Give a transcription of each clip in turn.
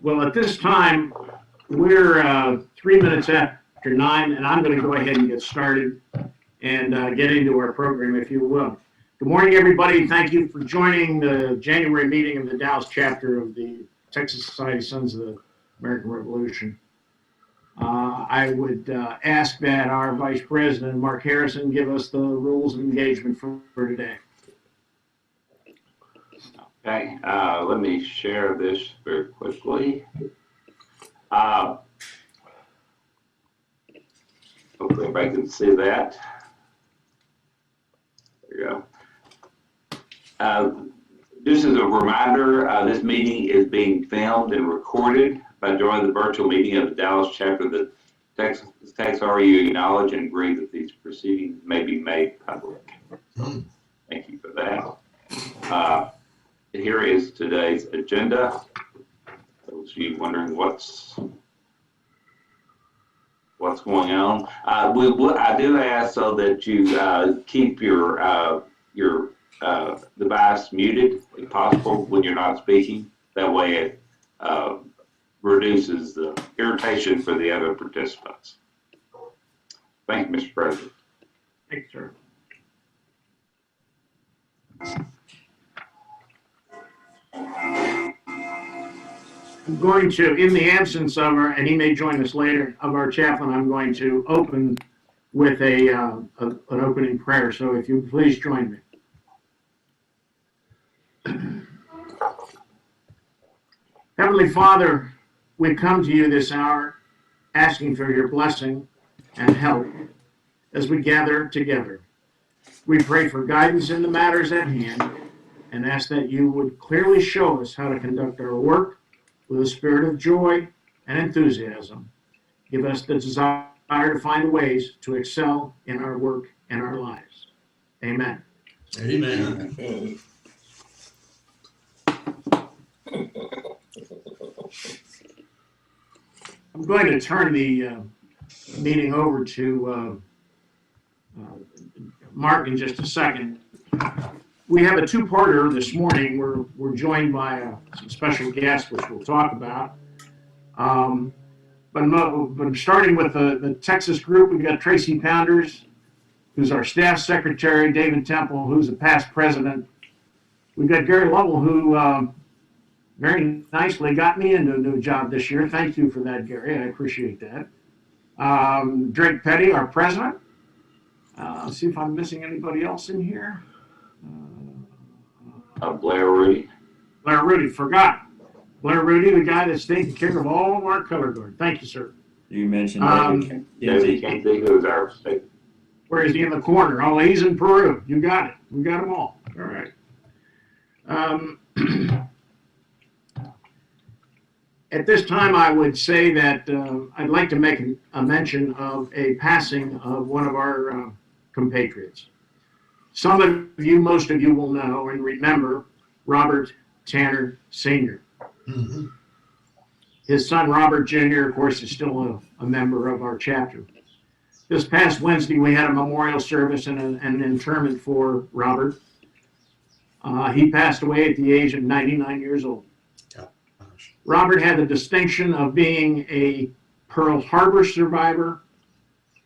Well, at this time, we're 3 minutes after 9, and I'm going to go ahead and get started and get into our program, if you will. Good morning, everybody. Thank you for joining the January meeting of the Dallas chapter of the Texas Society Sons of the American Revolution. I would ask that our Vice President, Mark Harrison, give us the rules of engagement for today. Okay, let me share this very quickly. Hopefully everybody can see that. There you go. Just as a reminder, this meeting is being filmed and recorded. By joining the virtual meeting of the Dallas chapter of the Texas RU, acknowledge and agree that these proceedings may be made public. So, thank you for that. Here is today's agenda. Those of you wondering what's going on. I do ask so that you keep your device muted if possible when you're not speaking. That way it reduces the irritation for the other participants. Thank you, Mr. President. Thanks, sir. I'm going to, in the absence of our, and he may join us later, of our chaplain, I'm going to open with an opening prayer. So if you please join me. Heavenly Father, we come to you this hour asking for your blessing and help as we gather together. We pray for guidance in the matters at hand and ask that you would clearly show us how to conduct our work with a spirit of joy and enthusiasm. Give us the desire to find ways to excel in our work and our lives. Amen. Amen. I'm going to turn the meeting over to Mark in just a second. We have a two-parter this morning. We're joined by some special guests, which we'll talk about. But starting with the Texas group, we've got Tracy Pounders, who's our staff secretary, David Temple, who's a past president. We've got Gary Lovell, who very nicely got me into a new job this year. Thank you for that, Gary. I appreciate that. Drake Petty, our president. Let's see if I'm missing anybody else in here. Blair Rudy. Blair Rudy, forgot. Blair Rudy, the guy that's taking care of all of our color guard. Thank you, sir. You mentioned David Kinsey, who's our state. Where is he in the corner? Oh, he's in Peru. You got it. We got them all. All right. At this time, I would say that I'd like to make a mention of a passing of one of our compatriots. Some of you, most of you will know and remember Robert Tanner Sr. Mm-hmm. His son, Robert Jr., of course, is still a member of our chapter. This past Wednesday, we had a memorial service and an interment for Robert. He passed away at the age of 99 years old. Robert had the distinction of being a Pearl Harbor survivor,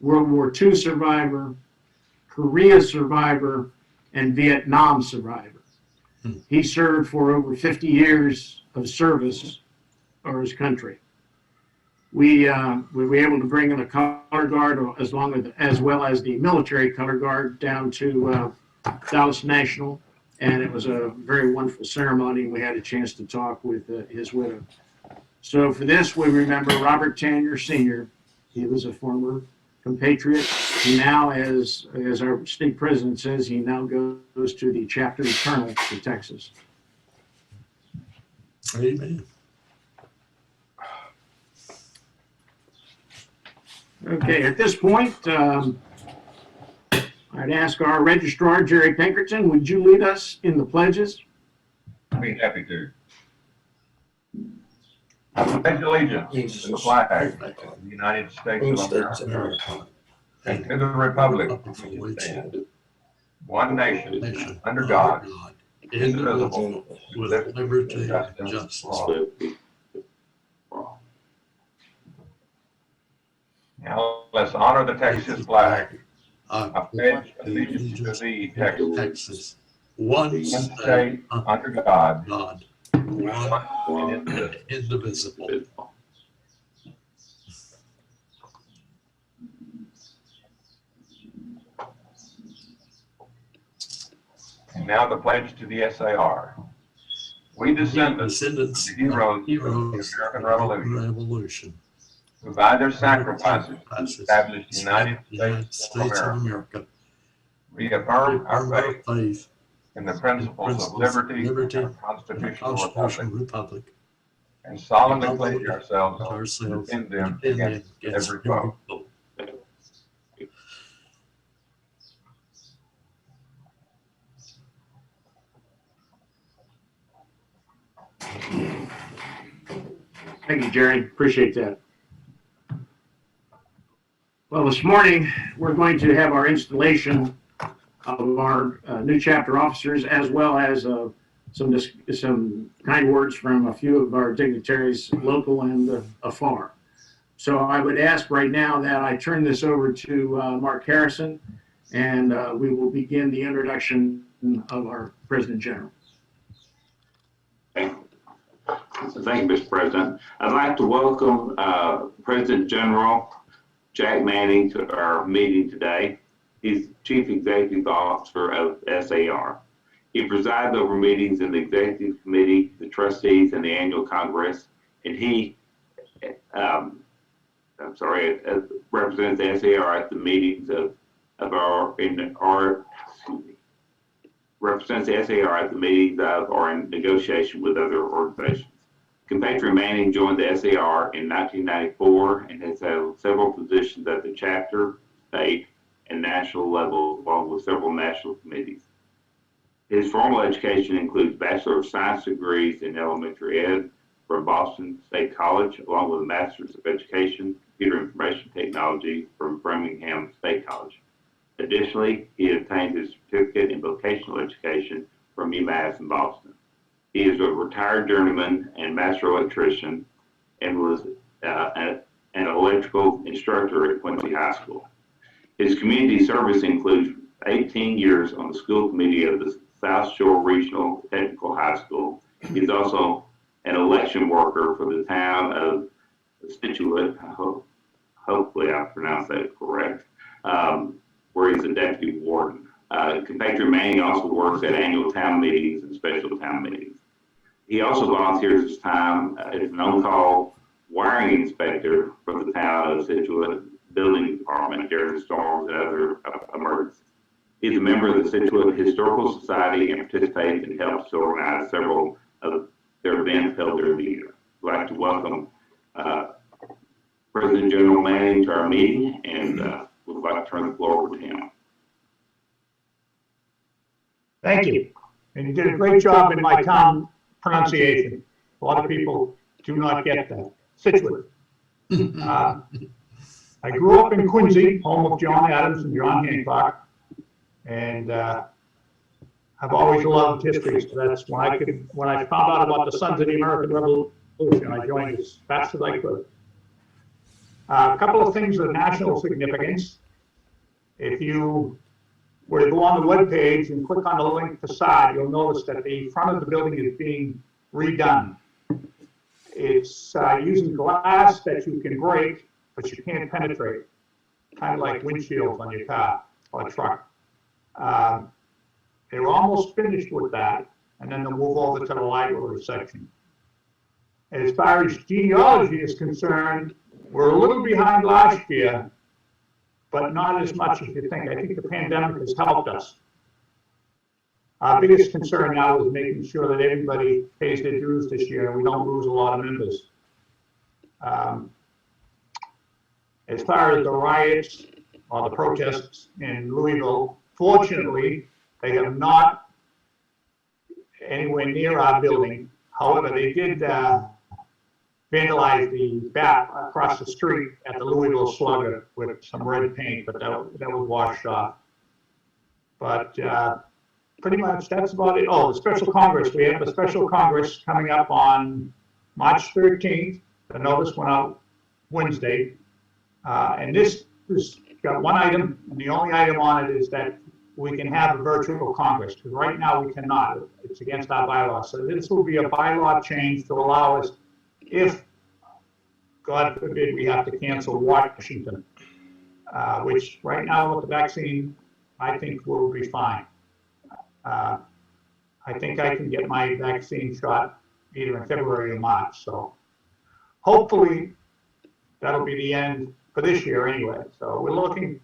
World War II survivor, Korea survivor, and Vietnam survivor. He served for over 50 years of service for his country. We were able to bring in a color guard as well as the military color guard down to Dallas National, and it was a very wonderful ceremony. We had a chance to talk with his widow. So for this, we remember Robert Tanner Sr. He was a former compatriot. He now, as our state president says, he now goes to the chapter eternal for Texas. Amen. Okay, at this point, I'd ask our registrar, Jerry Pinkerton, would you lead us in the pledges? I'd be happy to. I pledge allegiance to the flag of the United States of America and to the republic which stands, one nation, under God, indivisible, with liberty and justice. for all. Now let's honor the Texas flag. I I pledge allegiance to thee, Texas, Texas, one one state state under God, God, one one and indivisible. indivisible. And now the pledge to the SAR. We descendants of Descendants the heroes of the heroes American of the Revolution, Revolution, who by their sacrifices established the United States of America, reaffirm our affirm our faith faith in the in principles of liberty and and constitutional constitutional republic, republic, and solemnly and pledge ourselves to ourselves defend them defend against every foe. foe. Thank you, Jerry. Appreciate that. Well, this morning, we're going to have our installation of our new chapter officers, as well as some kind words from a few of our dignitaries, local and afar. So I would ask right now that I turn this over to Mark Harrison, and we will begin the introduction of our President General. Okay. So thank you, Mr. President. I'd like to welcome President General Jack Manning to our meeting today. He's Chief Executive Officer of SAR. He presides over meetings in the Executive Committee, the trustees, and the annual Congress, and he represents the SAR at the meetings represents the SAR at the meetings of or in negotiation with other organizations. Compatriot Manning joined the SAR in 1994 and has held several positions at the chapter, state, and national level, along with several national committees. His formal education includes Bachelor of Science degrees in elementary ed from Boston State College, along with a Master's of Education, Computer Information Technology from Birmingham State College. Additionally, he obtained his certificate in vocational education from UMass in Boston. He is a retired journeyman and master electrician and was an electrical instructor at Quincy High School. His community service includes 18 years on the school committee of the South Shore Regional Technical High School. He's also an election worker for the town of Scituate, hopefully I pronounced that correct, where he's a deputy warden. Compatriot Manning also works at annual town meetings and special town meetings. He also volunteers his time as an on-call wiring inspector for the town of Scituate Building Department during storms and other emergencies. He's a member of the Scituate Historical Society and participates and helps to organize several of their events held during the year. I'd like to welcome President General Manning to our meeting, and would like to turn the floor over to him. Thank you. And you did a great job in my town pronunciation. A lot of people do not get that. Scituate. I grew up in Quincy, home of John Adams and John Hancock, and I've always loved history. So that's when I found out about the Sons of the American Revolution, I joined as fast as I could. A couple of things of national significance. If you were to go on the webpage and click on the link facade, you'll notice that the front of the building is being redone. It's using glass that you can break, but you can't penetrate, kind of like windshields on your car or truck. They were almost finished with that, and then they'll move over to the library section. As far as genealogy is concerned, we're a little behind last year, but not as much as you think. I think the pandemic has helped us. Our biggest concern now is making sure that everybody pays their dues this year and we don't lose a lot of members. As far as the riots or the protests in Louisville, fortunately, they have not anywhere near our building. However, they did vandalize the bat across the street at the Louisville Slugger with some red paint, but that was washed off. But pretty much that's about it. Oh, the special Congress. We have a special Congress coming up on March 13th. The notice went out Wednesday. And this has got one item, and the only item on it is that we can have a virtual Congress, because right now we cannot. It's against our bylaws. So this will be a bylaw change to allow us, if, God forbid, we have to cancel Washington, which right now with the vaccine, I think will be fine. I think I can get my vaccine shot either in February or March, so hopefully that'll be the end for this year anyway. So we're looking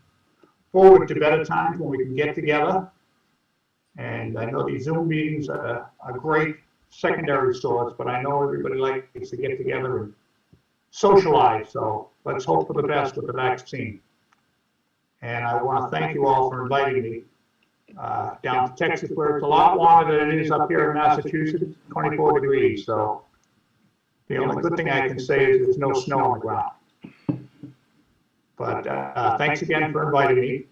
forward to better times when we can get together. And I know these Zoom meetings are a great secondary source, but I know everybody likes to get together and socialize. So let's hope for the best with the vaccine. And I want to thank you all for inviting me down to Texas, where it's a lot warmer than it is up here in Massachusetts, 24 degrees. So the only good thing I can say is there's no snow on the ground. But thanks again for inviting me.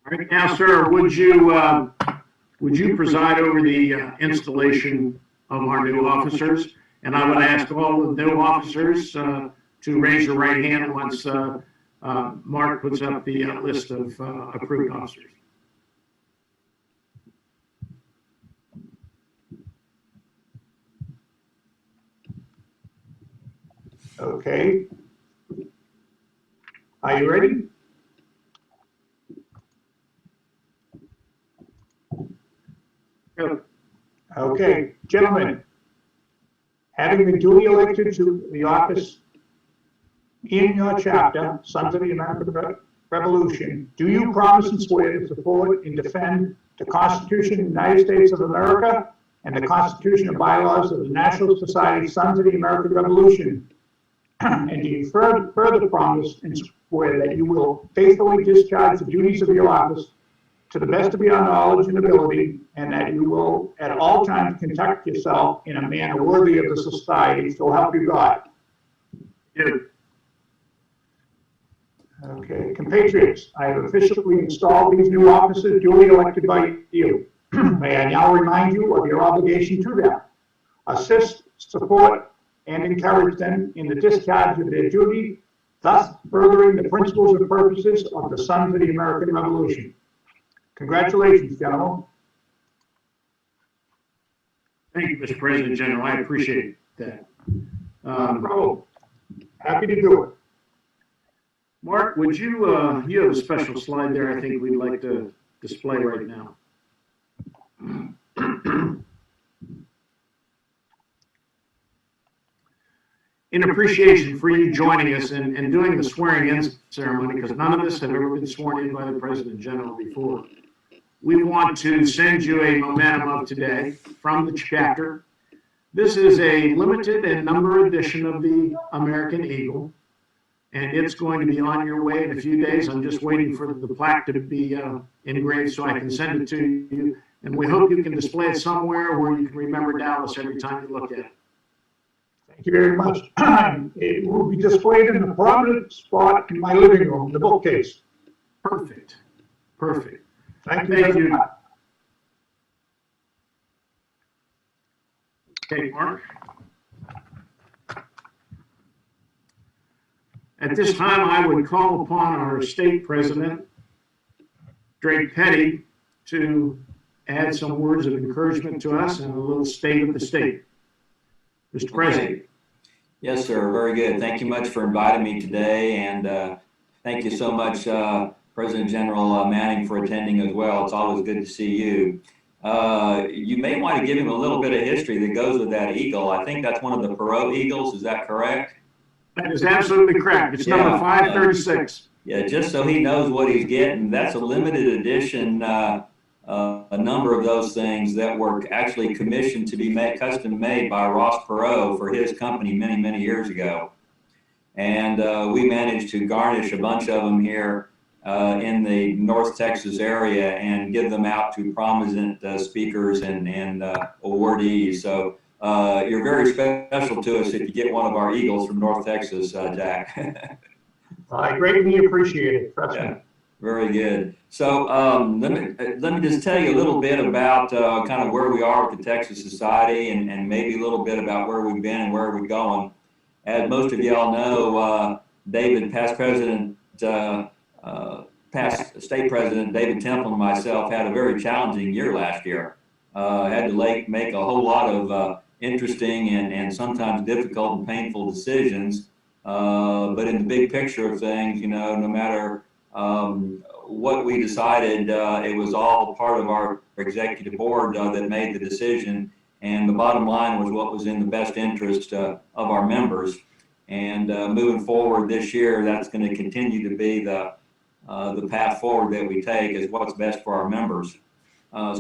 All right, now, sir, would you preside over the installation of our new officers? And I would ask all of the new officers to raise your right hand once Mark puts up the list of approved officers. Okay. Are you ready? Okay, gentlemen, having been duly elected to the office in your chapter, Sons of the American Revolution, do you promise and swear to support and defend the Constitution of the United States of America and the Constitution and bylaws of the National Society Sons of the American Revolution? And do you further promise and swear that you will faithfully discharge the duties of your office to the best of your knowledge and ability, and that you will at all times conduct yourself in a manner worthy of the society, so help you God? Yeah. Okay, compatriots, I have officially installed these new officers duly elected by you. May I now remind you of your obligation to them. Assist, support, and encourage them in the discharge of their duty, thus furthering the principles and purposes of the Sons of the American Revolution. Congratulations, gentlemen. Thank you, Mr. President General. I appreciate that. Bravo. Happy to do it. Mark, would you, you have a special slide there I think we'd like to display right now. In appreciation for you joining us and doing the swearing-in ceremony, because none of us have ever been sworn in by the President General before, we want to send you a memento of today from the chapter. This is a limited and number edition of the American Eagle, and it's going to be on your way in a few days. I'm just waiting for the plaque to be engraved so I can send it to you. And we hope you can display it somewhere where you can remember Dallas every time you look at it. Thank you very much. It will be displayed in a prominent spot in my living room, the bookcase. Perfect. Perfect. Thank you very much. Okay, Mark. At this time, I would call upon our state president, Drake Petty, to add some words of encouragement to us and a little state of the state. Mr. President. Yes, sir. Very good. Thank you much for inviting me today, and thank you so much, President General Manning, for attending as well. It's always good to see you. You may want to give him a little bit of history that goes with that eagle. I think that's one of the Perot eagles. Is that correct? That is absolutely correct. It's number 536. Yeah, just so he knows what he's getting. That's a limited edition. A number of those things that were actually commissioned to be made, custom made by Ross Perot for his company many, many years ago. And we managed to garnish a bunch of them here in the North Texas area and give them out to prominent speakers and awardees. So you're very special to us if you get one of our eagles from North Texas, Jack. I greatly appreciate it. Trust me. Very good. So let me just tell you a little bit about kind of where we are with the Texas Society and maybe a little bit about where we've been and where we're going. As most of y'all know, David, past state president David Temple and myself had a very challenging year last year. Had to make a whole lot of interesting and sometimes difficult and painful decisions. But in the big picture of things, no matter what we decided, it was all part of our executive board that made the decision. And the bottom line was what was in the best interest of our members. And moving forward this year, that's going to continue to be the path forward that we take, is what's best for our members.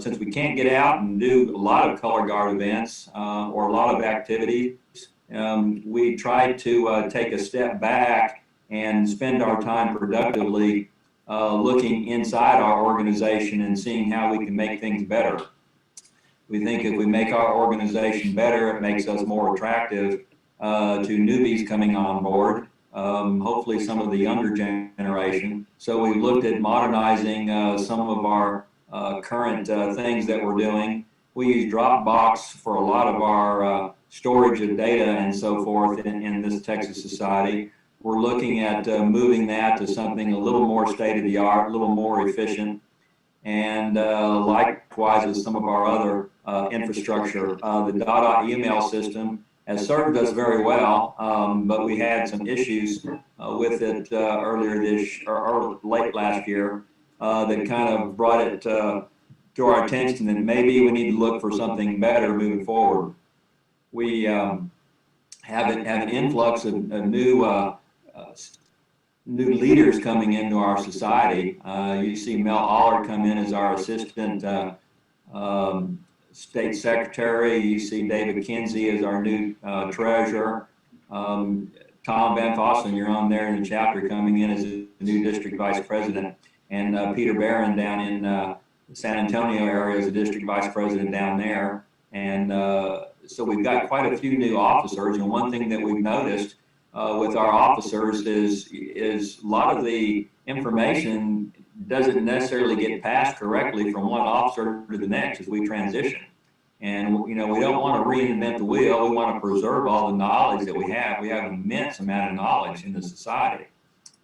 Since we can't get out and do a lot of color guard events or a lot of activities, we try to take a step back and spend our time productively looking inside our organization and seeing how we can make things better. We think if we make our organization better, it makes us more attractive to newbies coming on board, hopefully some of the younger generation. So we looked at modernizing some of our current things that we're doing. We use Dropbox for a lot of our storage of data and so forth in this Texas society. We're looking at moving that to something a little more state-of-the-art, a little more efficient, and likewise with some of our other infrastructure. The Dada email system has served us very well, but we had some issues with it late last year that kind of brought it to our attention that maybe we need to look for something better moving forward. We have an influx of new leaders coming into our society. You see Mel Allard come in as our assistant state secretary. You see David Kinsey as our new treasurer. Tom Van Fossen, you're on there in the chapter, coming in as a new district vice president. And Peter Barron down in San Antonio area as a district vice president down there. And so we've got quite a few new officers. And one thing that we've noticed with our officers is a lot of the information doesn't necessarily get passed correctly from one officer to the next as we transition. And, we don't want to reinvent the wheel. We want to preserve all the knowledge that we have. We have an immense amount of knowledge in the society.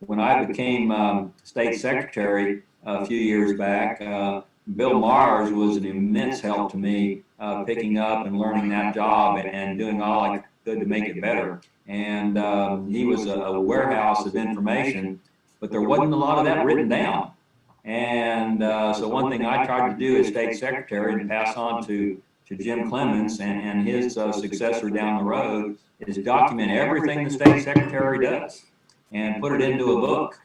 When I became state secretary a few years back, Bill Mars was an immense help to me, picking up and learning that job and doing all I could to make it better. And he was a warehouse of information, but there wasn't a lot of that written down. And so one thing I tried to do as state secretary and pass on to Jim Clemens and his successor down the road is document everything the state secretary does and put it into a book.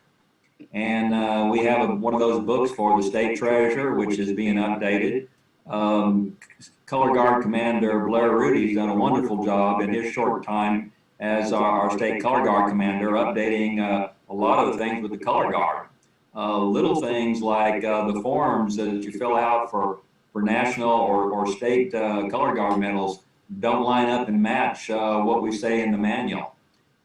And we have one of those books for the state treasurer, which is being updated. Color Guard Commander Blair Rudy's done a wonderful job in his short time as our state Color Guard Commander, updating a lot of the things with the Color Guard. Little things like the forms that you fill out for national or state Color Guard medals don't line up and match what we say in the manual.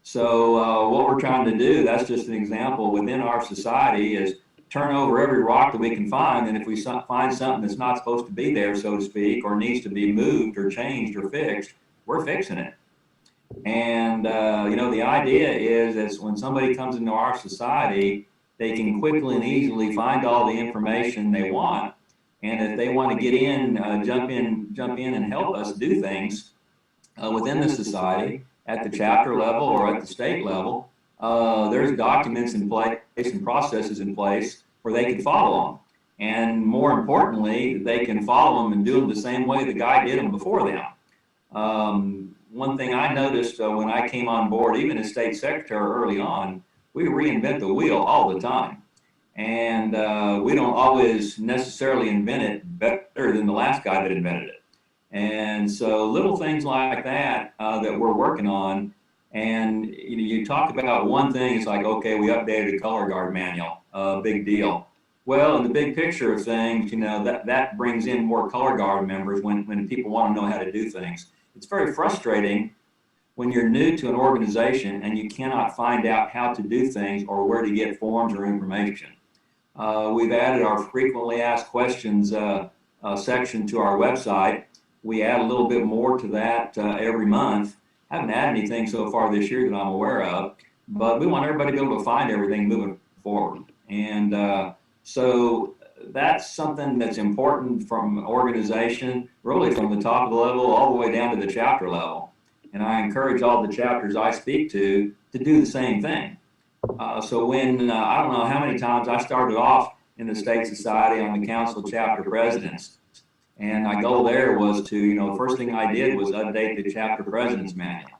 So what we're trying to do, that's just an example within our society, is turn over every rock that we can find, and if we find something that's not supposed to be there, so to speak, or needs to be moved or changed or fixed, we're fixing it. And the idea is when somebody comes into our society, they can quickly and easily find all the information they want. And if they want to get in, jump in and help us do things within the society at the chapter level or at the state level, there's documents in place and processes in place where they can follow them. And more importantly, they can follow them and do them the same way the guy did them before them. One thing I noticed when I came on board, even as state secretary early on, we reinvent the wheel all the time. And we don't always necessarily invent it better than the last guy that invented it. And so little things like that that we're working on. And you talk about one thing, it's like, okay, we updated the Color Guard manual, big deal. Well, in the big picture of things, that brings in more Color Guard members when people want to know how to do things. It's very frustrating when you're new to an organization and you cannot find out how to do things or where to get forms or information. We've added our frequently asked questions section to our website. We add a little bit more to that every month. I haven't added anything so far this year that I'm aware of, but we want everybody to be able to find everything moving forward. And so that's something that's important from organization, really from the top of the level all the way down to the chapter level. And I encourage all the chapters I speak to do the same thing. So when, I don't know how many times I started off in the State Society on the Council of Chapter Presidents. And my goal there was to, the first thing I did was update the Chapter President's Manual.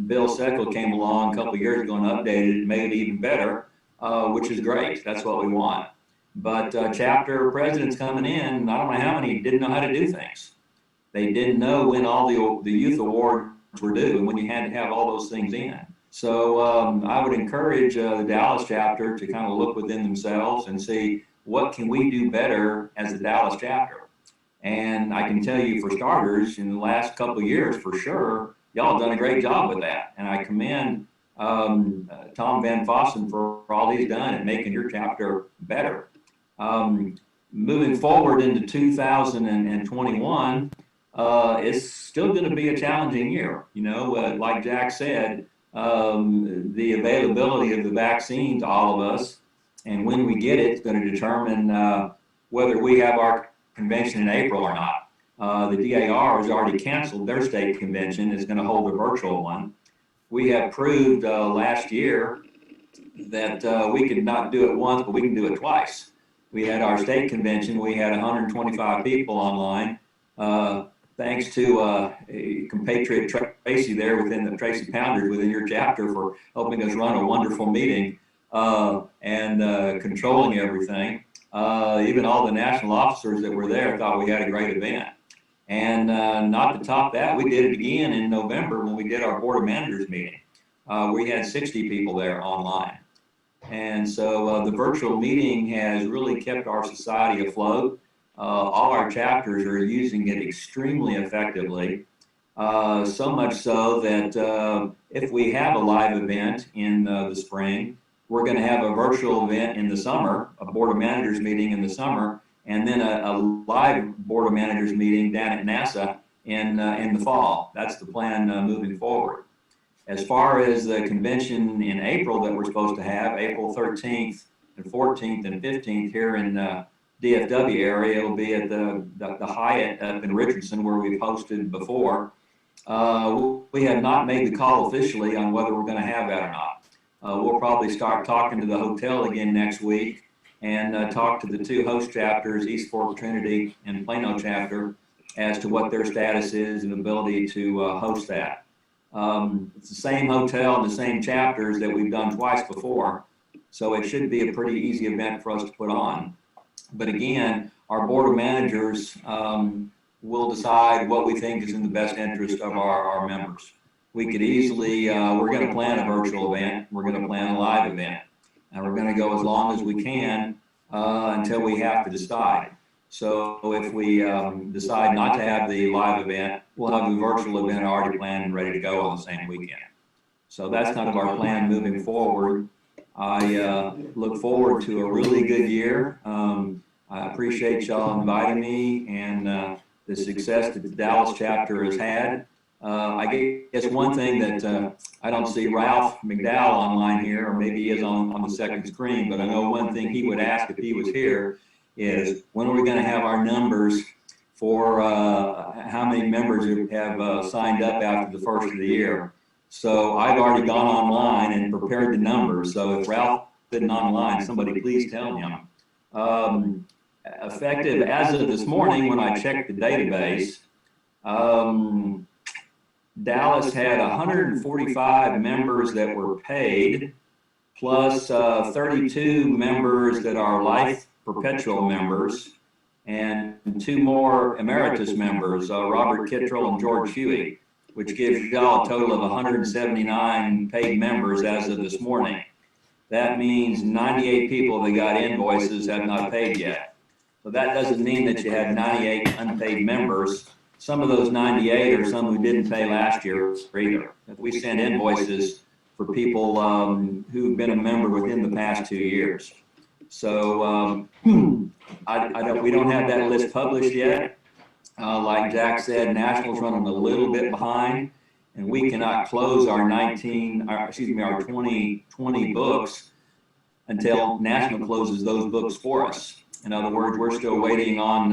Bill Seckle came along a couple of years ago and updated it and made it even better, which is great. That's what we want. But chapter presidents coming in, I don't know how many didn't know how to do things. They didn't know when all the youth awards were due and when you had to have all those things in. So I would encourage the Dallas chapter to kind of look within themselves and see what can we do better as the Dallas chapter. And I can tell you for starters, in the last couple of years, for sure, y'all have done a great job with that. And I commend Tom Van Fossen for all he's done at making your chapter better. Moving forward into 2021, it's still going to be a challenging year. Like Jack said, the availability of the vaccine to all of us and when we get it is going to determine whether we have our convention in April or not. The DAR has already canceled their state convention. It's going to hold a virtual one. We have proved last year that we could not do it once, but we can do it twice. We had our state convention. We had 125 people online. Thanks to compatriot Tracy there within the Tracy Pounders within your chapter for helping us run a wonderful meeting and controlling everything. Even all the national officers that were there thought we had a great event. And not to top that, we did it again in November when we did our Board of Managers meeting. We had 60 people there online. And so the virtual meeting has really kept our society afloat. All our chapters are using it extremely effectively, so much so that if we have a live event in the spring, we're going to have a virtual event in the summer, a Board of Managers meeting in the summer, and then a live Board of Managers meeting down at NASA in the fall. That's the plan moving forward. As far as the convention in April that we're supposed to have, April 13th and 14th and 15th here in DFW area, it'll be at the Hyatt up in Richardson where we've hosted before. We have not made the call officially on whether we're going to have that or not. We'll probably start talking to the hotel again next week and talk to the two host chapters, East Fort Trinity and Plano chapter, as to what their status is and ability to host that. It's the same hotel and the same chapters that we've done twice before, so it should be a pretty easy event for us to put on. But again, our Board of Managers will decide what we think is in the best interest of our members. We could easily, we're going to plan a virtual event, we're going to plan a live event, and we're going to go as long as we can until we have to decide. So if we decide not to have the live event, we'll have the virtual event already planned and ready to go on the same weekend. So that's kind of our plan moving forward. I look forward to a really good year. I appreciate y'all inviting me and the success that the Dallas chapter has had. I guess one thing that I don't see Ralph McDowell online here, or maybe he is on the second screen, but I know one thing he would ask if he was here is when are we going to have our numbers for how many members have signed up after the first of the year. So I've already gone online and prepared the numbers. So if Ralph isn't online, somebody please tell him. Effective as of this morning when I checked the database, Dallas had 145 members that were paid, plus 32 members that are life perpetual members, and 2 more emeritus members, Robert Kittrell and George Huey, which gives y'all a total of 179 paid members as of this morning. That means 98 people that got invoices have not paid yet. So that doesn't mean that you had 98 unpaid members. Some of those 98 are some who didn't pay last year either. We send invoices for people who've been a member within the past 2 years. So we don't have that list published yet. Like Jack said, National's running a little bit behind, and we cannot close our 2020 books until National closes those books for us. In other words, we're still waiting on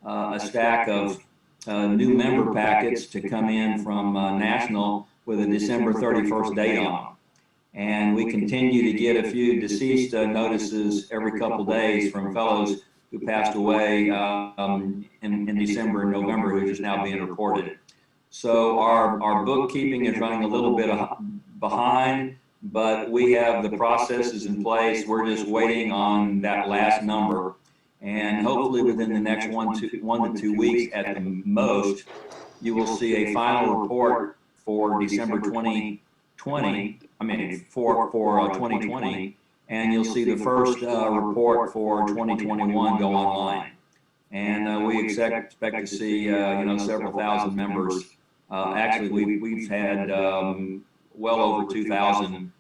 a stack of new member packets to come in from National with a December 31st date on them. And we continue to get a few deceased notices every couple days from fellows who passed away in December and November, who are just now being reported. So our bookkeeping is running a little bit behind, but we have the processes in place. We're just waiting on that last number. And hopefully within the next 1 to 2 weeks at the most, you will see a final report for December 2020, for 2020, and you'll see the first report for 2021 go online. And we expect to see, several thousand members. Actually, we've had well over 2,000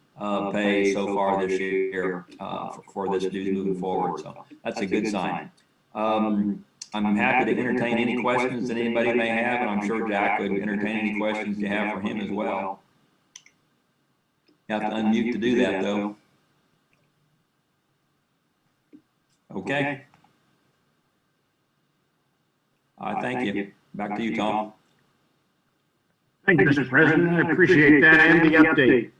pay so far this year for this news moving forward. So that's a good sign. I'm happy to entertain any questions that anybody may have, and I'm sure Jack would entertain any questions you have for him as well. You have to unmute to do that, though. Okay. Thank you. Back to you, Tom. Thank you, Mr. President. I appreciate that and the update.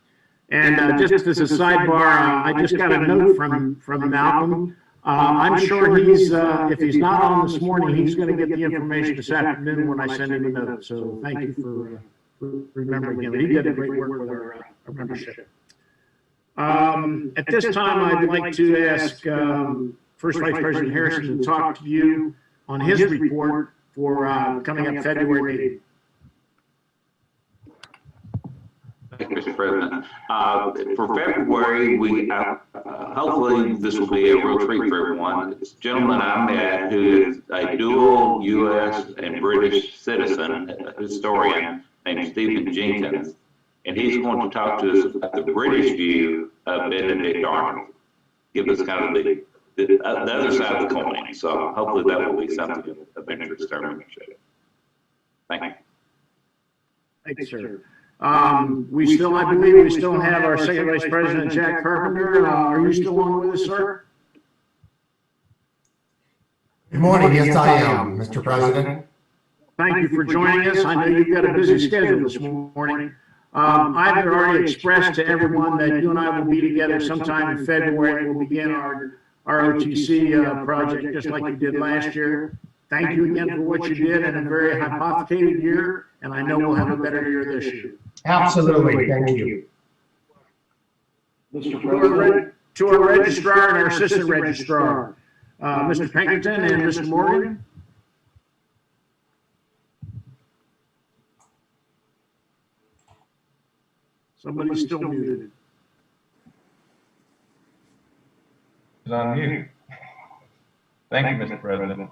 And just as a sidebar, I just got a note from Malcolm. I'm sure if he's not on this morning, he's going to get the information this afternoon when I send him a note. So thank you for remembering him. He did a great work with our membership. At this time, I'd like to ask First Vice President Harrison to talk to you on his report for coming up February meeting. Thank you, Mr. President. For February, we hopefully this will be a real treat for everyone. This gentleman I met who is a dual U.S. and British citizen, a historian named Stephen Jenkins, and he's going to talk to us about the British view of Benedict Arnold. Give us kind of the other side of the coin. So hopefully that will be something of interest to our membership. Thank you. Thank you, sir. I believe we still have our Second Vice President, Jack Carpenter. Are you still on with us, sir? Good morning. Yes, I am, Mr. President. Thank you for joining us. I know you've got a busy schedule this morning. I've already expressed to everyone that you and I will be together sometime in February. We'll begin our OTC project just like we did last year. Thank you again for what you did in a very hypothetical year, and I know we'll have a better year this year. Absolutely. Thank you. To our registrar and our assistant registrar, Mr. Pinkerton and Mr. Morgan. Somebody's still muted. Is on mute. Thank you, Mr. President.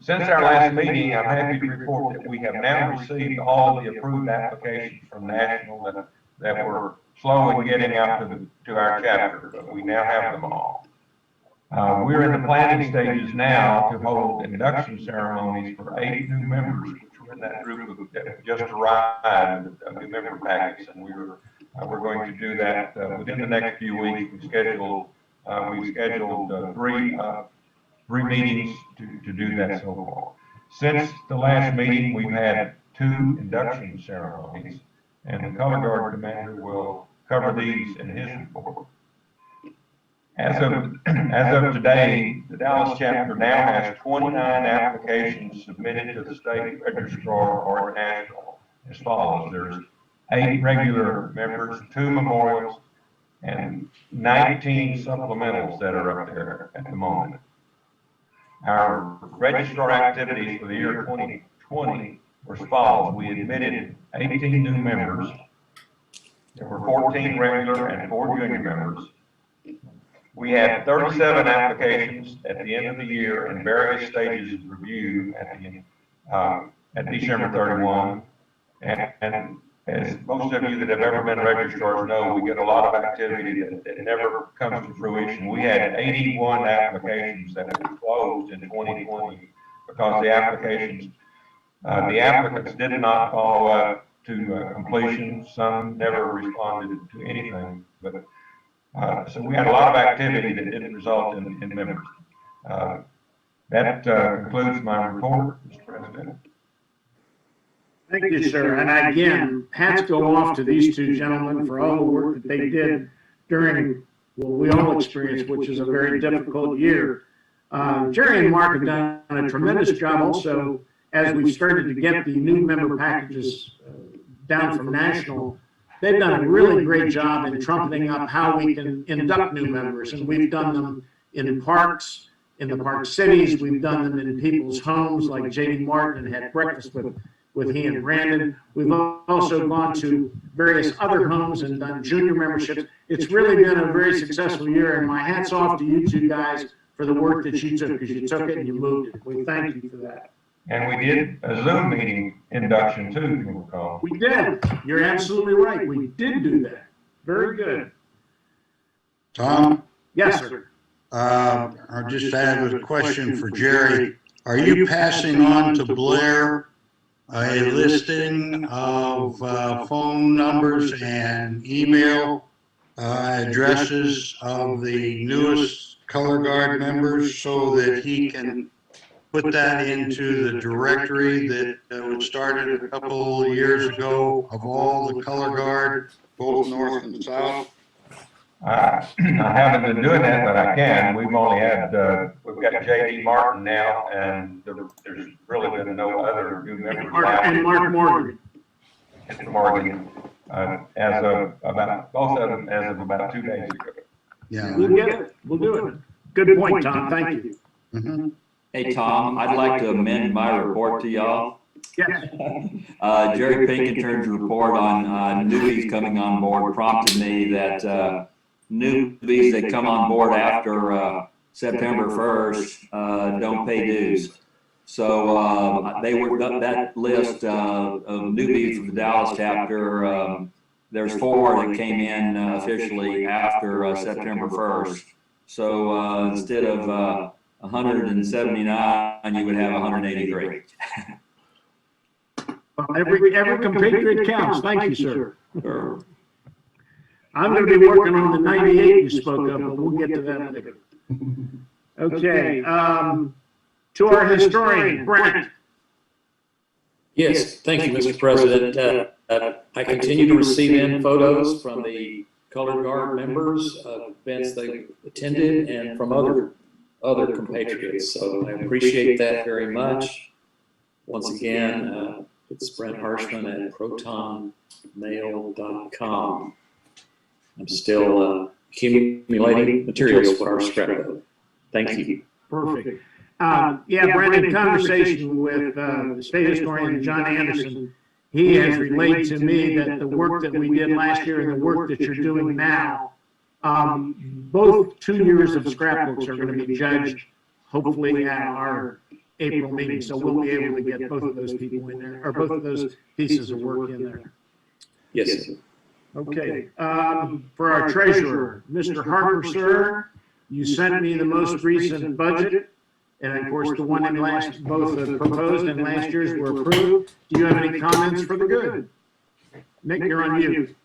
Since our last meeting, I'm happy to report that we have now received all of the approved applications from National that were slow in getting out to our chapter, but we now have them all. We're in the planning stages now to hold induction ceremonies for 8 new members, which were in that group that just arrived of new member packets, and we're going to do that within the next few weeks. We scheduled 3 meetings to do that so far. Since the last meeting, we've had 2 induction ceremonies, and the color guard commander will cover these in his report. As of today, the Dallas chapter now has 29 applications submitted to the state registrar or national as follows. There's 8 regular members, 2 memorials, and 19 supplementals that are up there at the moment. Our registrar activities for the year 2020 were as follows. We admitted 18 new members. There were 14 regular and 4 junior members. We had 37 applications at the end of the year in various stages of review at December 31. And as most of you that have ever been registrars know, we get a lot of activity that never comes to fruition. We had 81 applications that were closed in 2020 because the applicants did not follow up to completion. Some never responded to anything, but so we had a lot of activity that didn't result in members. That concludes my report, Mr. President. Thank you, sir. And again, hats go off to these two gentlemen for all the work that they did during what we all experienced, which is a very difficult year. Jerry and Mark have done a tremendous job also as we've started to get the new member packages down from national. They've done a really great job in trumpeting up how we can induct new members. And we've done them in parks, in the park cities. We've done them in people's homes like J.D. Martin and had breakfast with he and Brandon. We've also gone to various other homes and done junior memberships. It's really been a very successful year, and my hat's off to you two guys for the work that you took, because you took it and you moved it. We thank you for that. And we did a Zoom meeting induction too, if you recall. We did. You're absolutely right. We did do that. Very good. Tom, Yes, sir. I just have a question for Jerry. Are you passing on to Blair a listing of phone numbers and email addresses of the newest color guard members so that he can put that into the directory that was started a couple years ago of all the color guard, both north and south? I haven't been doing that, but I can. We've only had, we've got J.D. Martin now, and there's really been no other new members. And Mark Morgan. Mr. Morgan, as of about, both of them as of about 2 days ago. Yeah. We'll get it. We'll do it. Good point, Tom. Thank you. Mm-hmm. Hey, Tom, I'd like to amend my report to y'all. Yes. Jerry Pinkington's report on newbies coming on board prompted me that newbies that come on board after September 1st don't pay dues. So they were that list of newbies from the Dallas chapter. There's 4 that came in officially after September 1st. So instead of 179, you would have 183. Every compatriot counts. Thank you, sir. I'm going to be working on the 98 you spoke of, but we'll get to that later. Okay. To our historian, Brent. Yes, thank you, Mr. President. I continue to receive in photos from the Color Guard members of events they attended and from other compatriots. So I appreciate that very much. Once again, it's Brent Harshman at protonmail.com. I'm still accumulating materials for our scrapbook. Thank you. Perfect. Yeah, Brent, in conversation with the state historian, John Anderson, he has relayed to me that the work that we did last year and the work that you're doing now, both 2 years of scrapbooks are going to be judged, hopefully at our April meeting. So we'll be able to get both of those people in there, or both of those pieces of work in there. Yes, sir. Okay. For our treasurer, Mr. Harper, sir, you sent me the most recent budget. And of course, the one in both the proposed and last year's were approved. Do you have any comments for the good? Nick, you're on mute.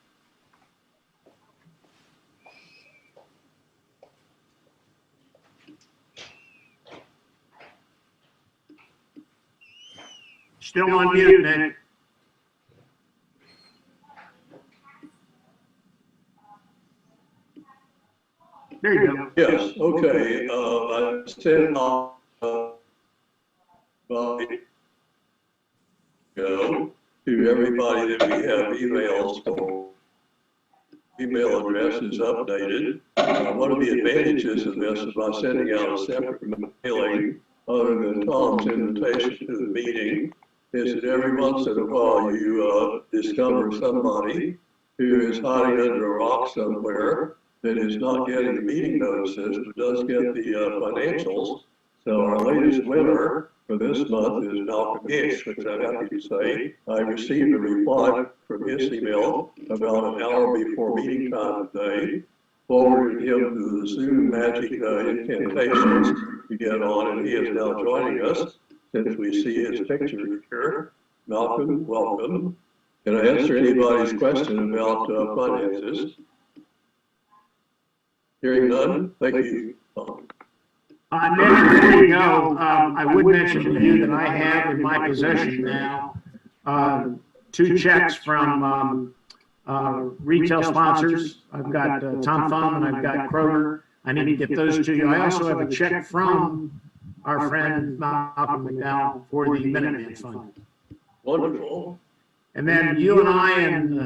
Still on mute, Nick. There you go. Yes, okay, I sent off, to everybody that we have emails for. Email address is updated. One of the advantages of this is by sending out a separate mailing other than Tom's invitation to the meeting, is that every once in a while you discover somebody who is hiding under a rock somewhere that is not getting the meeting notices, but does get the financials. So our latest winner for this month is Malcolm Gish, which I'm happy to say. I received a reply from his email about an hour before meeting time today, forwarded him to the Zoom magic incantations to get on, and he is now joining us since we see his picture here. Malcolm, welcome. Can I answer anybody's question about finances? Hearing none, thank you. Ned, before you go, I would mention to you that I have in my possession now, 2 checks from, retail sponsors. I've got Tom Thumb and I've got Kroger. I need to get those to you. I also have a check from our friend Malcolm McDowell for the Minuteman Fund. Wonderful. And then you and I and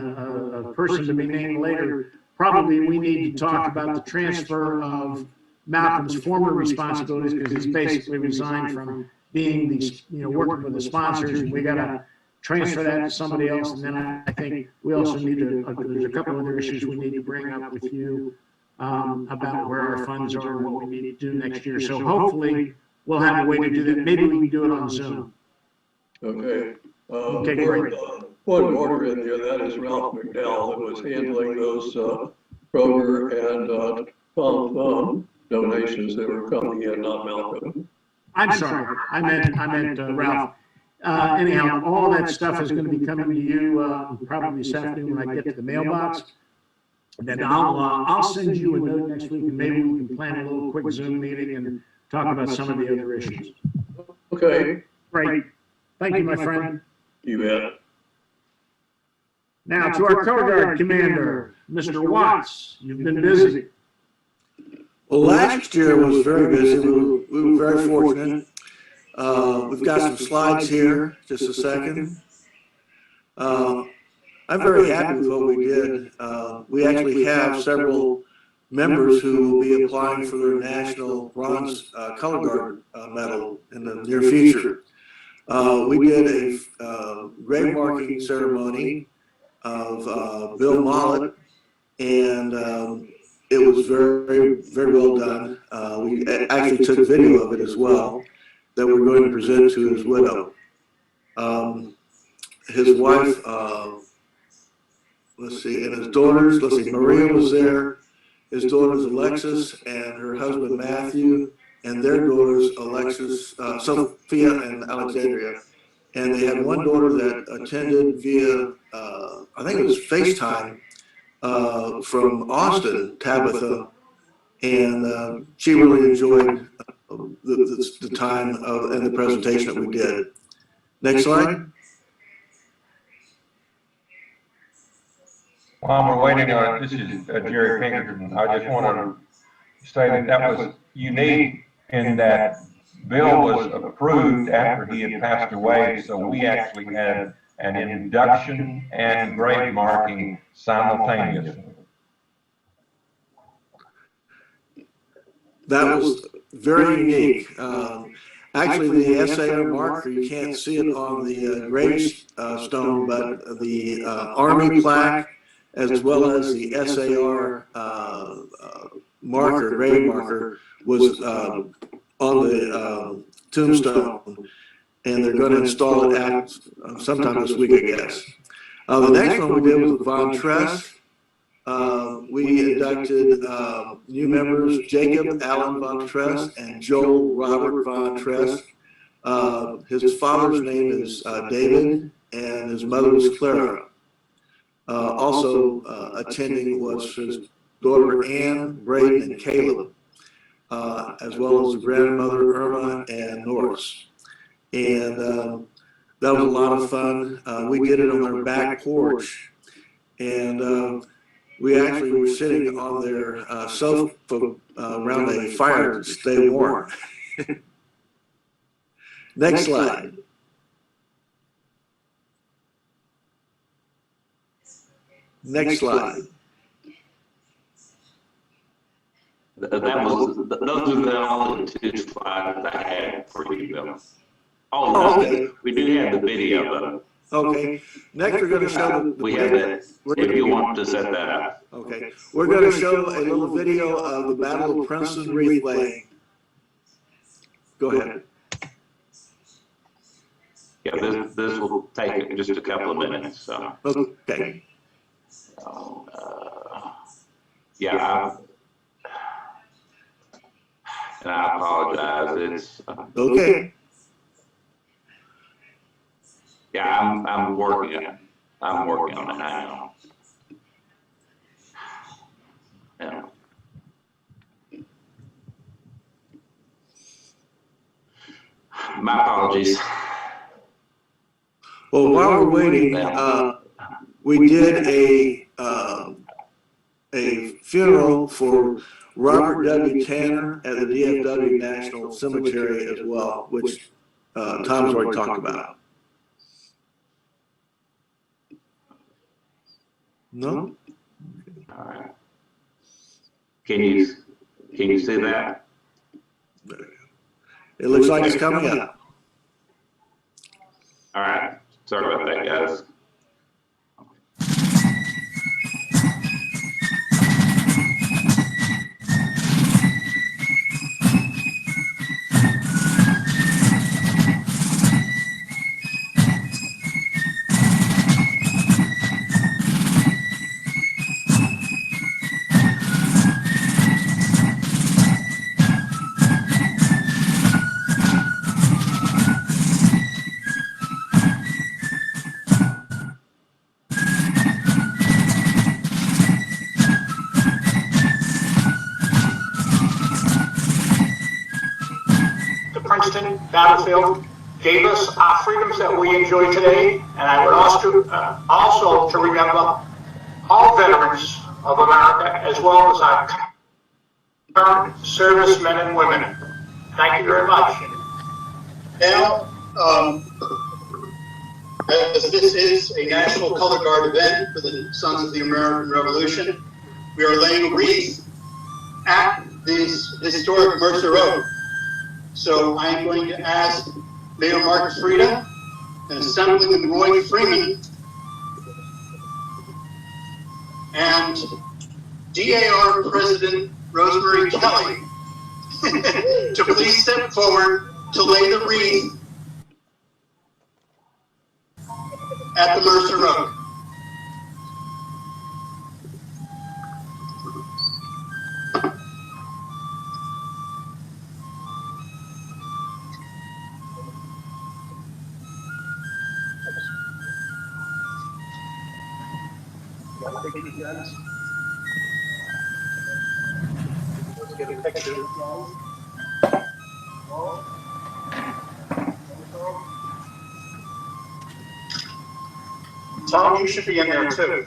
a person to be named later, probably we need to talk about the transfer of Malcolm's former responsibilities, because he's basically resigned from being the, working with the sponsors, and we gotta transfer that to somebody else. And then I think we also need to, there's a couple other issues we need to bring up with you about where our funds are and what we need to do next year. So hopefully we'll have a way to do that. Maybe we can do it on Zoom. Okay. Okay, great. Point of order in here, that is Ralph McDowell that was handling those Kroger and Tom Thumb donations that were coming in, not Malcolm. I'm sorry, I meant Ralph. Anyhow, all that stuff is gonna be coming to you, probably this afternoon when I get to the mailbox. Then I'll send you a note next week, and maybe we can plan a little quick Zoom meeting and talk about some of the other issues. Okay. Great. Thank you, my friend. You bet. Now to our color guard commander, Mr. Watts. You've been busy. Well, last year was very busy. We were very fortunate. We've got some slides here, just a second. I'm very happy with what we did. We actually have several members who will be applying for their National Bronze Color Guard medal in the near future. We did a grave marking ceremony of Bill Mollett, and it was very, very well done. We actually took video of it as well that we're going to present to his widow. His wife, let's see, and his daughters, let's see, Maria was there, his daughters Alexis and her husband Matthew, and their daughters Alexis, Sophia and Alexandria. And they had one daughter that attended via, I think it was FaceTime, from Austin, Tabitha, and she really enjoyed the time and the presentation that we did. Next slide. While we're waiting on it, this is Jerry Pinkerton. I just want to say that was unique in that Bill was approved after he had passed away, so we actually had an induction and grave marking simultaneously. That was very unique. Actually, the SAR marker, you can't see it on the gravestone, but the Army plaque, as well as the SAR marker, grave marker, was on the tombstone, and they're going to install it sometime this week, I guess. The next one we did was with Von Tress. We inducted new members, Jacob Allen Von Tress and Joel Robert Von Tress. His father's name is David, and his mother was Clara. Also attending was his daughter Ann, Braden, and Caleb, as well as the grandmother Irma and Norris. And that was a lot of fun. We did it on their back porch, and we actually were sitting on their sofa around a fire to stay warm. Next slide. Next slide. Those are the only 2 slides I had for you, Bill. Oh, okay. We do have the video, though. Okay. Next, we're going to show We have that, if you want to set that up. Okay. We're going to show a little video of the Battle of Princeton wreath laying. Go ahead. Yeah, this will take just a couple of minutes, so. Okay. Yeah, and I apologize, it's, Okay. yeah, I'm working I'm working on it, I know. Yeah. My apologies. Well, while we're waiting, we did a funeral for Robert W. Tanner at the DFW National Cemetery as well, which Tom's already talked about. No? All right. Can you see that? It looks like it's coming up. All right. Sorry about that, guys. The Princeton battlefield gave us our freedoms that we enjoy today, and I would also to remember all veterans of America as well as our current servicemen and women. Thank you very much. Now, as this is a National Color Guard event for the Sons of the American Revolution, we are laying a wreath at this historic Mercer Oak. So I am going to ask Mayor Mark Frieda and Assemblyman Roy Freeman and DAR President Rosemary Kelly to please step forward to lay the wreath at the Mercer Oak. Let's get a picture. Tom, you should be in there too.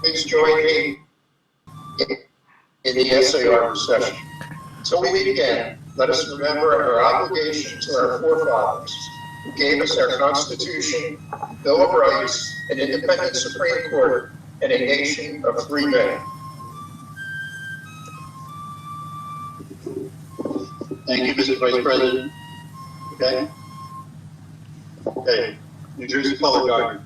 Please join me in the SAR procession. So we begin. Let us remember our obligation to our forefathers who gave us our Constitution, Bill of Rights, an independent Supreme Court, and a nation of free men. Thank you, Mr. Vice President. Okay. Okay. New Jersey Color Guard.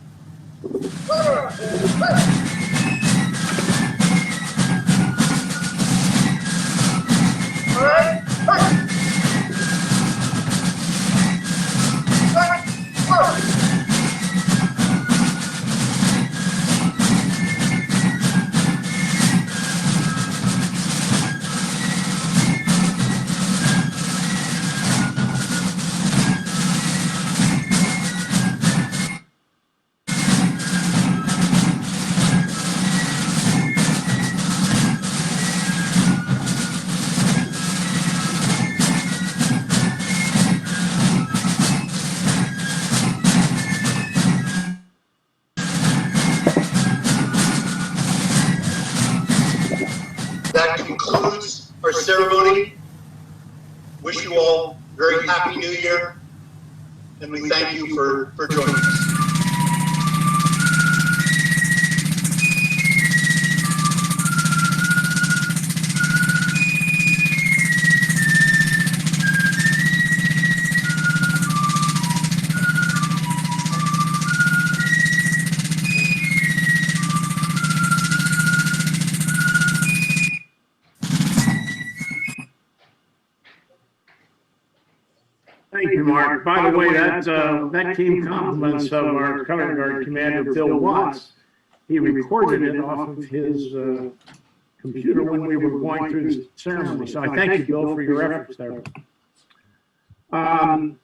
All right. That concludes our ceremony. Wish you all a very happy New Year, and we thank you for joining us. Thank you. you, Mark. By the way, that came compliments of our color guard commander, Bill Watts. He recorded it off of his computer when we were going through the ceremony. So I thank you, Bill, for your efforts there.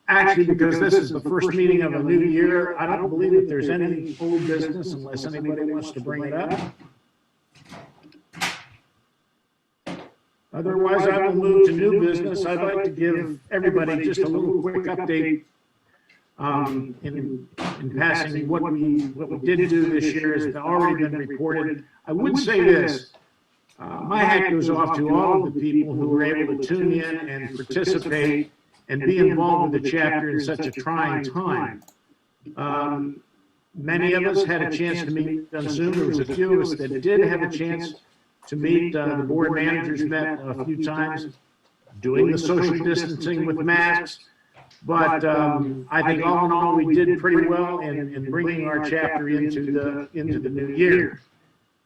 Actually, because this is the first meeting of a new year, I don't believe that there's any old business unless anybody wants to bring it up. Otherwise, I will move to new business. I'd like to give everybody just a little quick update in passing what we did do this year has already been reported. I would say this. My hat goes off to all of the people who were able to tune in and participate and be involved with the chapter in such a trying time. Many of us had a chance to meet on Zoom. There was a few of us that did have a chance to meet. The board managers met a few times, doing the social distancing with masks. But I think all in all, we did pretty well in bringing our chapter into the new year.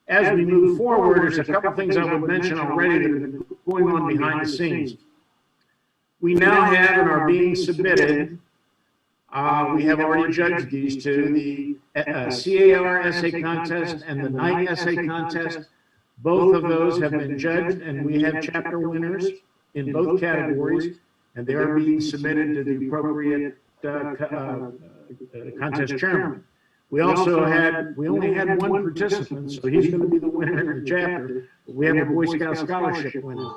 As we move forward, there's a couple things I would mention already that have been going on behind the scenes. We now have and are being submitted, we have already judged these two, the CAR essay contest and the night essay contest. Both of those have been judged, and we have chapter winners in both categories, and they are being submitted to the appropriate contest chairman. We only had one participant, so he's going to be the winner of the chapter. We have a Boy Scout scholarship winner.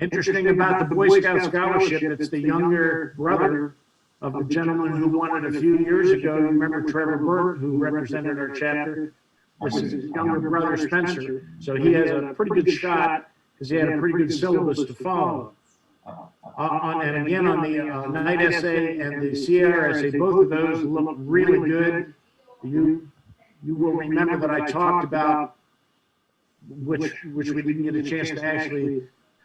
Interesting about the Boy Scout scholarship, it's the younger brother of the gentleman who won it a few years ago. You remember Trevor Burt, who represented our chapter? This is his younger brother, Spencer. So he has a pretty good shot because he had a pretty good syllabus to follow. And again, on the night essay and the CR essay, both of those look really good. You will remember that I talked about which we didn't get a chance to actually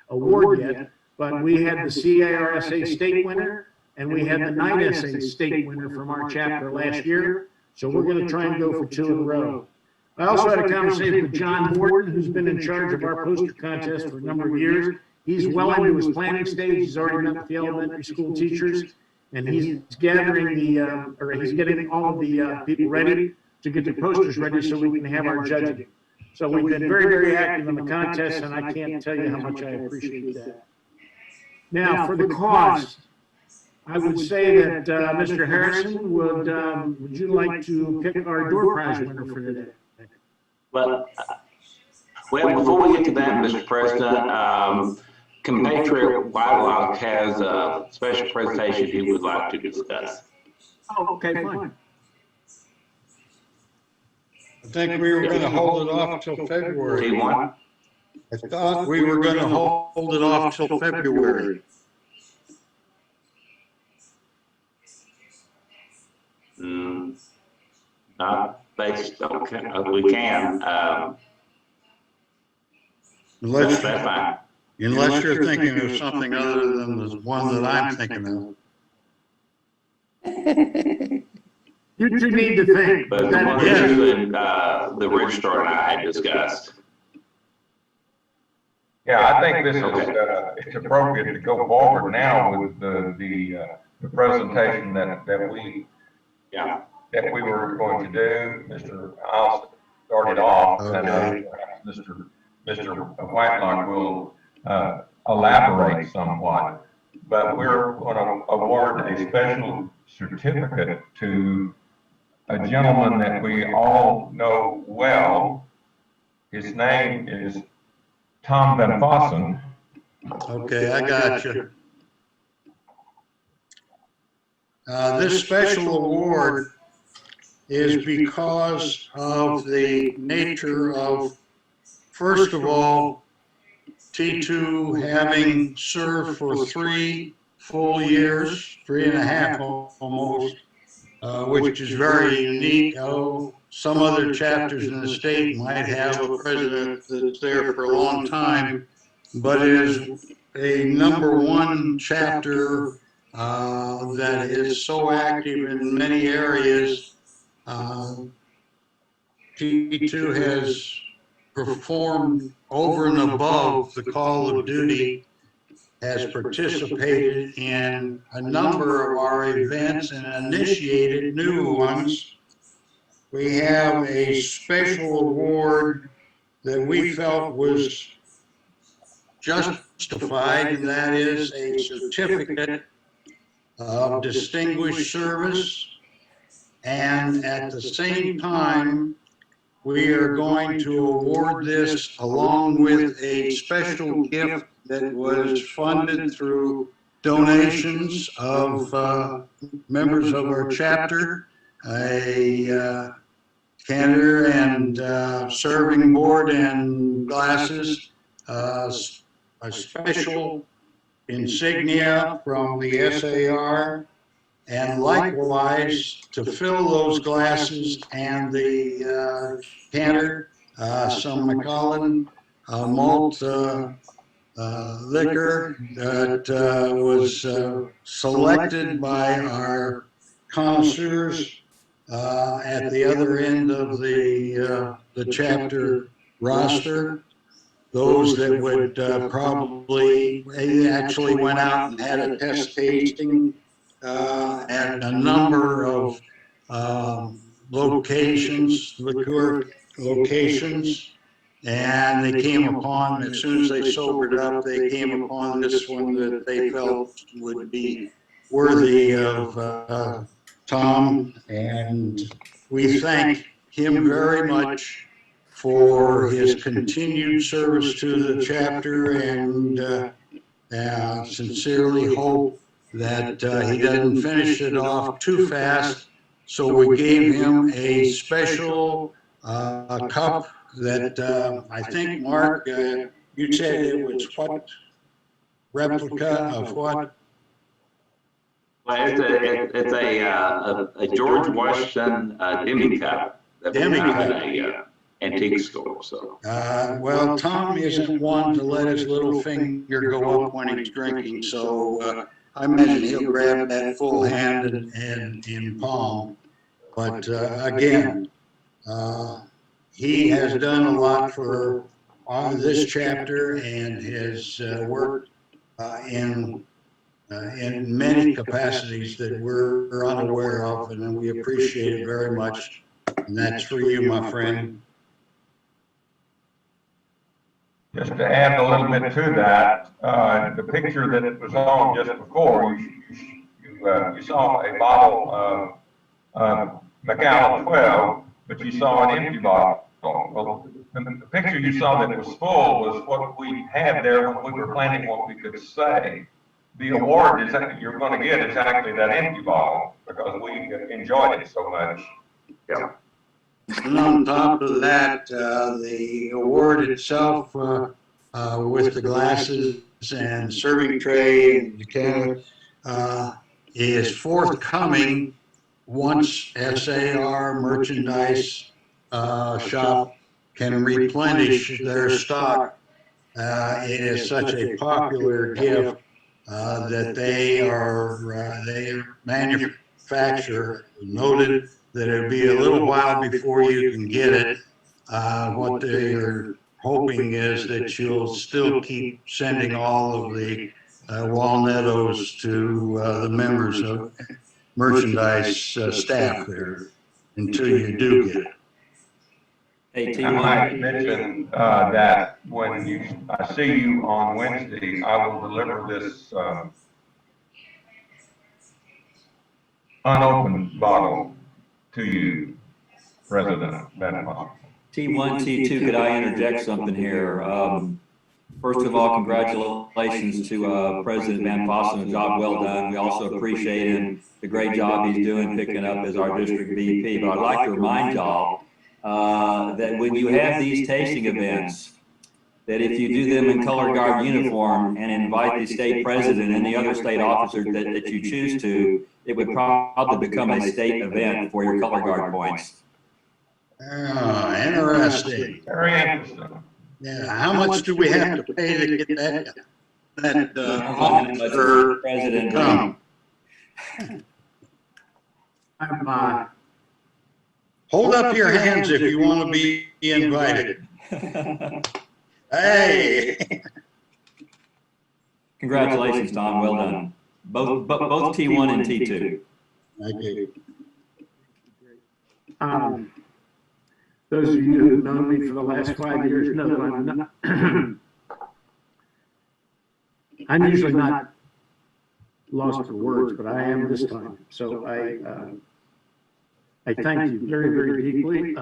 award yet, but we had the CARSA state winner and we had the night essay state winner from our chapter last year. So we're going to try and go for 2 in a row. I also had a conversation with John Morton, who's been in charge of our poster contest for a number of years. He's well into his planning stage. He's already met with the elementary school teachers, and he's gathering he's getting all of the people ready to get the posters ready so we can have our judging. So we've been very, very active in the contest, and I can't tell you how much I appreciate that. Now, for the cost, I would say that Mr. Harrison, would you like to pick our door prize winner for today? Well, before we get to that, Mr. President, Compatriot Wildlife has a special presentation he would like to discuss. Oh, okay, fine. I think we were going to hold it off till February. T1? I thought we were going to hold it off till February. Not based, okay, we can. Unless, that's fine. unless you're thinking of something other than the one that I'm thinking of. You two need to think. But the one that you and the registrar and I had discussed. Yeah, I think this is, it's appropriate to go forward now with the presentation that we were going to do. I'll start it off, and Mr. Whitelock will elaborate somewhat. But we're going to award a special certificate to a gentleman that we all know well. His name is Tom Van Fossen. Okay, I got you. This special award is because of the nature of, first of all, T2 having served for 3 full years, 3.5 almost, which is very unique. Some other chapters in the state might have a president that's there for a long time, but it is a #1 chapter that is so active in many areas. T2 has performed over and above the call of duty has participated in a number of our events and initiated new ones. We have a special award that we felt was justified, and that is a certificate of distinguished service. And at the same time, we are going to award this along with a special gift that was funded through donations of members of our chapter, a canter and serving board and glasses, a special insignia from the SAR, and likewise to fill those glasses and the canter, some Macallan malt liquor that was selected by our connoisseurs at the other end of the chapter roster. Those that would probably, they actually went out and had a test tasting at a number of locations, liqueur locations, and they came upon, as soon as they sobered up, they came upon this one that they felt would be worthy of Tom, and we thank him very much for his continued service to the chapter, and sincerely hope that he doesn't finish it off too fast. So we gave him a special cup that I think, Mark, you said it was what? Replica of what? Well, it's a George Washington demi cup that was found in a antique store. So, well, Tom isn't one to let his little finger go up when he's drinking, so I imagine he'll grab that full hand and in palm. But again, he has done a lot for this chapter and his work in many capacities that we're unaware of, and we appreciate it very much. And that's for you, my friend. Just to add a little bit to that, the picture that was on just before, you saw a bottle of Macallan 12, but you saw an empty bottle. Well, the picture you saw that was full was what we had there when we were planning what we could say. The award is that you're going to get is actually that empty bottle because we enjoyed it so much. yeah. And on top of that, the award itself with the glasses and serving tray and decanter is forthcoming once SAR merchandise shop can replenish their stock. It is such a popular gift that they manufacture, noted that it'll be a little while before you can get it. What they are hoping is that you'll still keep sending all of the Walnettos to the members of merchandise staff there until you do get it. Hey, I might mention that when I see you on Wednesday, I will deliver this unopened bottle to you, President Van Fossen. T1, T2, could I interject something here? First of all, congratulations to President Van Fossen, a job well done. We also appreciate him, the great job he's doing picking up as our district VP. But I'd like to remind y'all that when you have these tasting events, that if you do them in color guard uniform and invite the state president and the other state officers that you choose to, it would probably become a state event for your color guard points. Interesting. Very interesting. Yeah, how much do we have to pay to get that officer president come? Hold up your hands if you want to be invited. Hey. Congratulations, Don. Well done. Both T1 and T2. Okay. Those of you who've known me for the last 5 years know that I'm not, I'm usually not lost for words, but I am this time. So I thank you very, very deeply.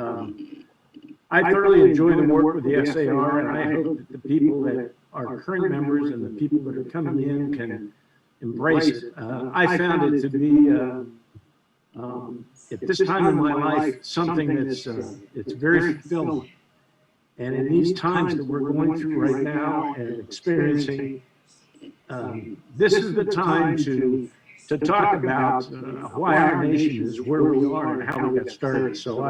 I thoroughly enjoy the work with the SAR, and I hope that the people that are current members and the people that are coming in can embrace it. I found it to be, at this time in my life, something that's it's very fulfilling. And in these times that we're going through right now and experiencing, this is the time to talk about why our nation is where we are and how we got started. So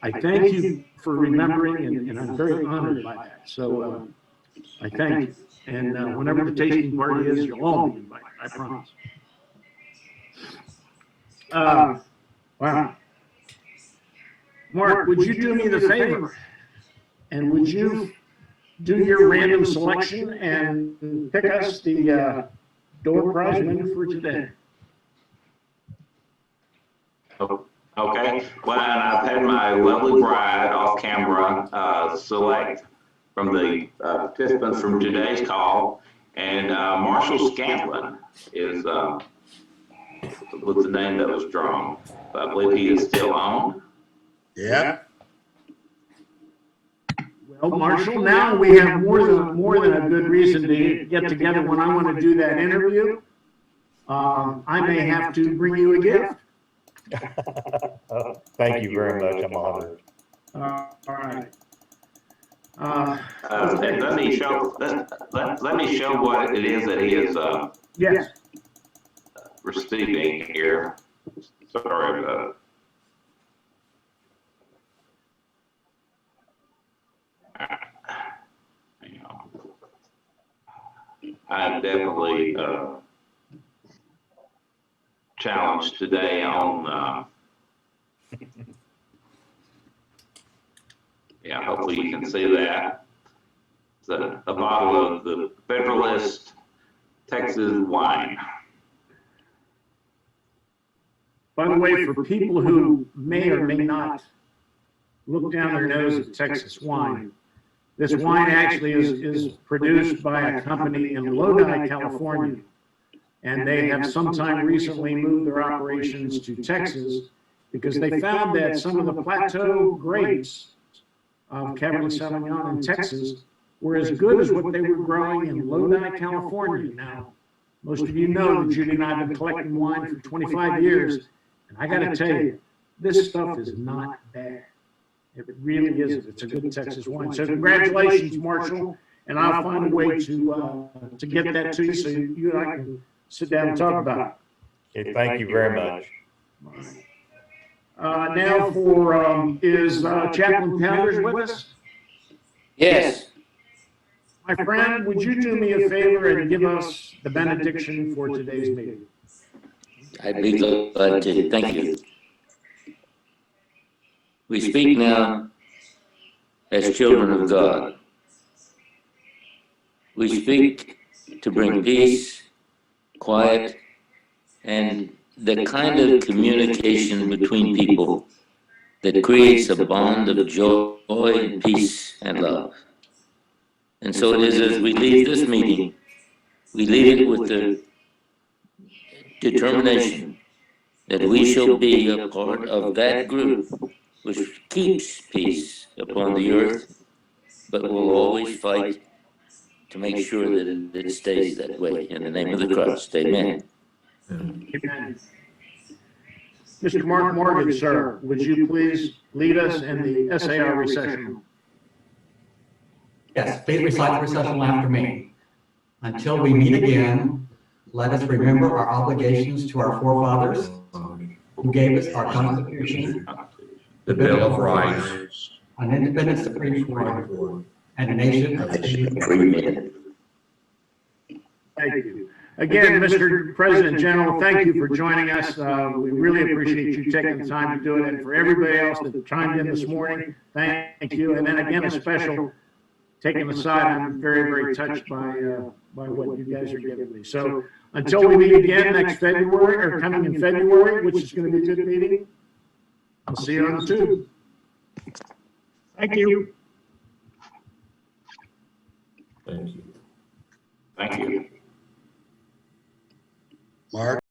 I thank you for remembering, and I'm very honored by that. So I thank you. And whenever the tasting party is, you'll all be invited, I promise. Wow. Mark, would you do me the favor? And would you do your random selection and pick us the door prize winner for today? Okay, well, and I've had my lovely bride off camera select from the participants from today's call, and Marshall Scantlin is was the name that was drawn. I believe he is still on. Yeah. Well, Marshall, now we have more than a good reason to get together when I want to do that interview. I may have to bring you a gift. Thank you very much. I'm honored. All right. And let me show what it is that he is Yes. receiving here. Sorry about it. I'm definitely challenged today on, yeah, hopefully you can see that. It's a bottle of the Federalist Texas wine. By the way, for people who may or may not look down their nose at Texas wine, this wine actually is produced by a company in Lodi, California. And they have sometime recently moved their operations to Texas because they found that some of the plateau grapes of Cabernet Sauvignon in Texas were as good as what they were growing in Lodi, California. Now, most of you know that Judy and I have been collecting wine for 25 years. And I got to tell you, this stuff is not bad. It really is. It's a good Texas wine. So congratulations, Marshall. And I'll find a way to get that to you so you and I can sit down and talk about it. Okay, thank you very much. Now for, is Chaplain Pounders with us? Yes. My friend, would you do me a favor and give us the benediction for today's meeting? I'd be glad to. Thank you. We speak now as children of God. We speak to bring peace, quiet, and the kind of communication between people that creates a bond of joy and peace and love. And so it is as we leave this meeting, we leave it with the determination that we shall be a part of that group which keeps peace upon the earth, but will always fight to make sure that it stays that way. In the name of the Christ, amen. Amen. Mr. Mark Morgan, sir, would you please lead us in the SAR recessional? Yes, please recite the recessional after me. Until we meet again, let us remember our obligations to our forefathers who gave us our Constitution, The Bill of Rights. an independent Supreme Court, and a nation of Free men. Thank you. Again, Mr. President General, thank you for joining us. We really appreciate you taking the time to do it. And for everybody else that chimed in this morning, thank you. And then again, a special taken aside, I'm very, very touched by what you guys are giving me. So until we meet again next February, or coming in February, which is going to be a good meeting, I'll see you on the tube. Thank you. Thank you. Thank you. Mark?